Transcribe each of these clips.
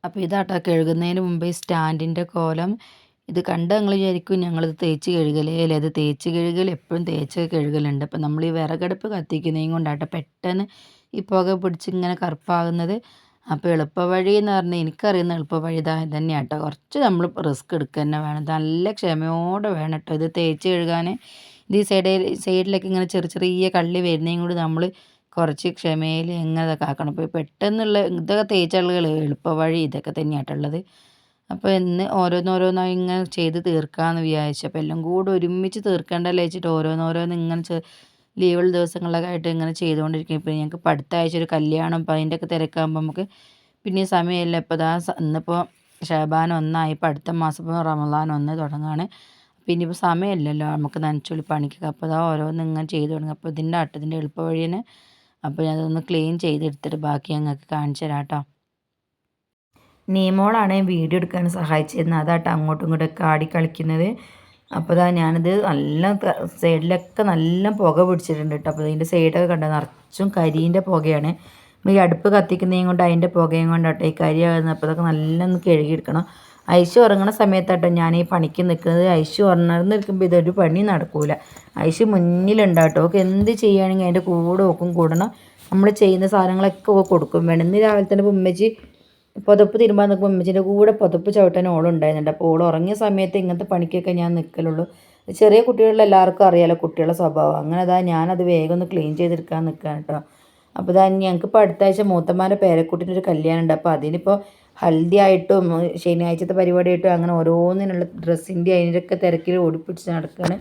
അപ്പോൾ ഇതാട്ടോ കഴുകുന്നതിന് മുമ്പ് ഈ സ്റ്റാൻഡിൻ്റെ കോലം. ഇത് കണ്ട് നിങ്ങൾ വിചാരിക്കും ഞങ്ങളിത് തേച്ച് കഴുകലേ അല്ലേ. അത് തേച്ച് കഴുകൽ എപ്പോഴും തേച്ച് കഴുകലുണ്ട്. അപ്പം നമ്മൾ ഈ വിറകടുപ്പ് കത്തിക്കുന്നതും കൊണ്ടാട്ടോ പെട്ടെന്ന് ഈ പുക പിടിച്ച് ഇങ്ങനെ കറുപ്പാകുന്നത്. അപ്പോൾ എളുപ്പവഴി എന്ന് പറഞ്ഞാൽ എനിക്കറിയുന്ന എളുപ്പവഴി ഇതാ തന്നെയാണ് കേട്ടോ. കുറച്ച് നമ്മൾ റിസ്ക് എടുക്കുക തന്നെ വേണം. നല്ല ക്ഷമയോടെ വേണം കേട്ടോ ഇത് തേച്ച് കഴുകാൻ. ഇത് ഈ സൈഡിലൊക്കെ ഇങ്ങനെ ചെറിയ കള്ളി വരുന്നതും കൂടി നമ്മൾ കുറച്ച് ക്ഷമയിൽ എങ്ങനെ ഇതൊക്കെ ആക്കണം. അപ്പോൾ പെട്ടെന്നുള്ള ഇതൊക്കെ തേച്ചുള്ള എളുപ്പവഴി ഇതൊക്കെ തന്നെയായിട്ടുള്ളത്. അപ്പോൾ ഇന്ന് ഓരോന്നോരോന്നായി ഇങ്ങനെ ചെയ്ത് തീർക്കാമെന്ന് വിചാരിച്ചു. അപ്പോൾ എല്ലാം കൂടെ ഒരുമിച്ച് തീർക്കേണ്ടല്ലോ വെച്ചിട്ട് ഓരോന്നോരോന്ന് ഇങ്ങനെ ലീവുള്ള ദിവസങ്ങളിലൊക്കെ ആയിട്ട് ഇങ്ങനെ ചെയ്തുകൊണ്ടിരിക്കും. ഇപ്പോൾ ഞങ്ങൾക്ക് ഇപ്പോൾ അടുത്ത ആഴ്ച ഒരു കല്യാണം, അപ്പോൾ അതിൻ്റെയൊക്കെ തിരക്കാകുമ്പോൾ നമുക്ക് പിന്നെയും സമയമില്ല. ഇപ്പോൾ ഇന്നിപ്പോൾ ഷാബാൻ 1 ഇപ്പോൾ അടുത്ത മാസം ഇപ്പോൾ റമദാൻ 1 തുടങ്ങുകയാണ്. പിന്നെ ഇപ്പോൾ സമയമില്ലല്ലോ നമുക്ക് നനച്ചുള്ളി പണിക്കൊക്കെ. അപ്പോൾ ഓരോന്ന് ഇങ്ങനെ ചെയ്ത് തുടങ്ങും. അപ്പോൾ ഇതിൻ്റെ എളുപ്പ വഴിയാണ്. അപ്പോൾ ഞാനതൊന്ന് ക്ലീൻ ചെയ്തെടുത്തിട്ട് ബാക്കി ഞങ്ങൾക്ക് കാണിച്ചു തരാം കേട്ടോ. നീമോളാണ് വീഡിയോ എടുക്കാൻ സഹായിച്ചിരുന്നത്. അതാട്ടോ അങ്ങോട്ടും ഇങ്ങോട്ടൊക്കെ ആടി കളിക്കുന്നത്. അപ്പോൾ ഞാനിത് നല്ല സൈഡിലൊക്കെ നല്ല പുക പിടിച്ചിട്ടുണ്ട് കേട്ടോ. അപ്പോൾ ഇതിൻ്റെ സൈഡൊക്കെ കണ്ടോ നിറച്ചും കരിൻ്റെ പുകയാണ്. ഈ അടുപ്പ് കത്തിക്കുന്നതും കൊണ്ട് അതിൻ്റെ പുകയും കൊണ്ടാട്ടോ ഈ കരി ആകുന്നത്. അപ്പോൾ അതൊക്കെ നല്ല ഒന്ന് കഴുകിയെടുക്കണം. ഐശു ഉറങ്ങുന്ന സമയത്താട്ടോ ഞാൻ ഈ പണിക്ക് നിൽക്കുന്നത്. ഐശു ഉറങ്ങുന്നിരിക്കുമ്പോൾ ഇതൊരു പണി നടക്കൂല. ഐശു മുന്നിലുണ്ടാട്ടോ. ഓക്കെ എന്ത് ചെയ്യുകയാണെങ്കിൽ അതിൻ്റെ കൂടെ ഓക്കും കൂടണം. നമ്മൾ ചെയ്യുന്ന സാധനങ്ങളൊക്കെ കൊടുക്കും വേണം. ഇന്ന് രാവിലെ തന്നെ ഉമ്മച്ചി പുതപ്പ് തിരുമ്പാൻ നിൽക്കുമ്പോൾ ഉമ്മച്ചിൻ്റെ കൂടെ പുതപ്പ് ചവിട്ടാൻ ഓളുണ്ടായിരുന്നുണ്ട്. അപ്പോൾ ഓൾ ഉറങ്ങിയ സമയത്ത് ഇങ്ങനത്തെ പണിക്കൊക്കെ ഞാൻ നിൽക്കലുള്ളൂ. ചെറിയ കുട്ടികളിൽ എല്ലാവർക്കും അറിയാലോ കുട്ടികളുടെ സ്വഭാവം. അങ്ങനെ ഞാനത് വേഗം ഒന്ന് ക്ലീൻ ചെയ്തെടുക്കാൻ നിൽക്കാൻ കേട്ടോ. അപ്പോൾ ഞങ്ങൾക്കിപ്പോൾ അടുത്ത ആഴ്ച മൂത്തമ്മാൻ്റെ പേരക്കുട്ടിൻ്റെ ഒരു കല്യാണം ഉണ്ട്. അപ്പോൾ അതിനിപ്പോൾ ഹൽദി ആയിട്ടും ശനിയാഴ്ചത്തെ പരിപാടിയായിട്ടും അങ്ങനെ ഓരോന്നിനുള്ള ഡ്രസ്സിൻ്റെ അതിൻ്റെയൊക്കെ തിരക്കിൽ ഓടിപ്പിടിച്ച് നടക്കുകയാണ്.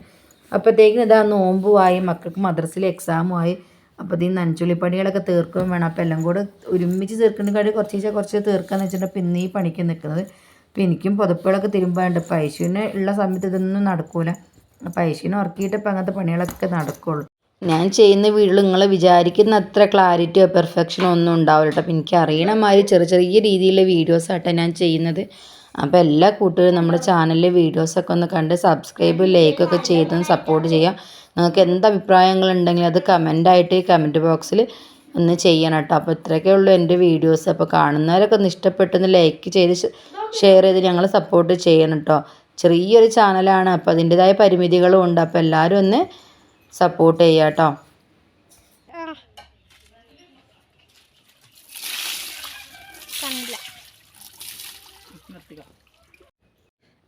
അപ്പോഴത്തേക്കും നോമ്പുമായി, മക്കൾക്ക് മദ്രസയിൽ എക്സാമുമായി. അപ്പോൾ ഈ നനച്ചുള്ളിപ്പണികളൊക്കെ തീർക്കുകയും വേണം. അപ്പോൾ എല്ലാം കൂടെ ഒരുമിച്ച് തീർക്കേണ്ട കുറച്ച് തീർക്കാന്ന് വെച്ചിട്ടുണ്ടെങ്കിൽ അപ്പോൾ ഇന്ന് ഈ പണിക്ക് നിൽക്കുന്നത്. അപ്പോൾ എനിക്കും പുതപ്പുകളൊക്കെ തിരുമ്പാണ്ട്. അപ്പോൾ ഐശുവിന് ഉള്ള സമയത്ത് ഇതൊന്നും നടക്കൂല. അപ്പോൾ ഐശുവിനെ ഉറക്കിയിട്ട് ഇപ്പോൾ അങ്ങനത്തെ പണികളൊക്കെ നടക്കുള്ളൂ. ഞാൻ ചെയ്യുന്ന വീഡിയോയിൽ നിങ്ങൾ വിചാരിക്കുന്ന അത്ര ക്ലാരിറ്റിയോ പെർഫെക്ഷനോ ഒന്നും ഉണ്ടാവില്ല കേട്ടോ. അപ്പോൾ എനിക്ക് അറിയണ മാതിരി ചെറിയ രീതിയിലുള്ള വീഡിയോസാട്ടോ ഞാൻ ചെയ്യുന്നത്. അപ്പോൾ എല്ലാ കൂട്ടുകാരും നമ്മുടെ ചാനലിലെ വീഡിയോസൊക്കെ ഒന്ന് കണ്ട് സബ്സ്ക്രൈബ് ലൈക്കൊക്കെ ചെയ്തൊന്ന് സപ്പോർട്ട് ചെയ്യാം. നിങ്ങൾക്ക് എന്ത് അഭിപ്രായങ്ങളുണ്ടെങ്കിലും അത് കമൻ്റായിട്ട് കമൻറ്റ് ബോക്സിൽ ഒന്ന് ചെയ്യണം കേട്ടോ. അപ്പോൾ ഇത്രയൊക്കെ ഉള്ളൂ എൻ്റെ വീഡിയോസ്. അപ്പോൾ കാണുന്നവരൊക്കെ ഒന്ന് ഇഷ്ടപ്പെട്ടൊന്ന് ലൈക്ക് ചെയ്ത് ഷെയർ ചെയ്ത് ഞങ്ങൾ സപ്പോർട്ട് ചെയ്യണം കേട്ടോ. ചെറിയൊരു ചാനലാണ്, അപ്പോൾ അതിൻ്റെതായ പരിമിതികളും ഉണ്ട്. അപ്പോൾ എല്ലാവരും ഒന്ന് സപ്പോർട്ട് ചെയ്യുക കേട്ടോ.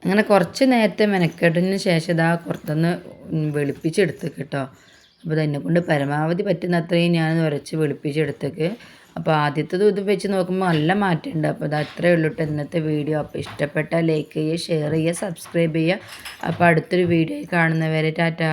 അങ്ങനെ കുറച്ച് നേരത്തെ മെനക്കെട്ടതിന് ശേഷം ഇതാ പുറത്തുനിന്ന് വെളുപ്പിച്ചെടുത്തേക്ക് കേട്ടോ. അപ്പോൾ അതിനെ കൊണ്ട് പരമാവധി പറ്റുന്ന അത്രയും ഞാൻ ഉരച്ച് വെളുപ്പിച്ചെടുത്തേക്ക്. അപ്പോൾ ആദ്യത്തേതും ഇത് വെച്ച് നോക്കുമ്പോൾ നല്ല മാറ്റമുണ്ട്. അപ്പോൾ അത് അത്രയേ ഉള്ളൂ കേട്ടോ ഇന്നത്തെ വീഡിയോ. അപ്പോൾ ഇഷ്ടപ്പെട്ടാൽ ലൈക്ക് ചെയ്യുക, ഷെയർ ചെയ്യുക, സബ്സ്ക്രൈബ് ചെയ്യുക. അപ്പോൾ അടുത്തൊരു വീഡിയോ കാണുന്നവരെ ടാറ്റാ.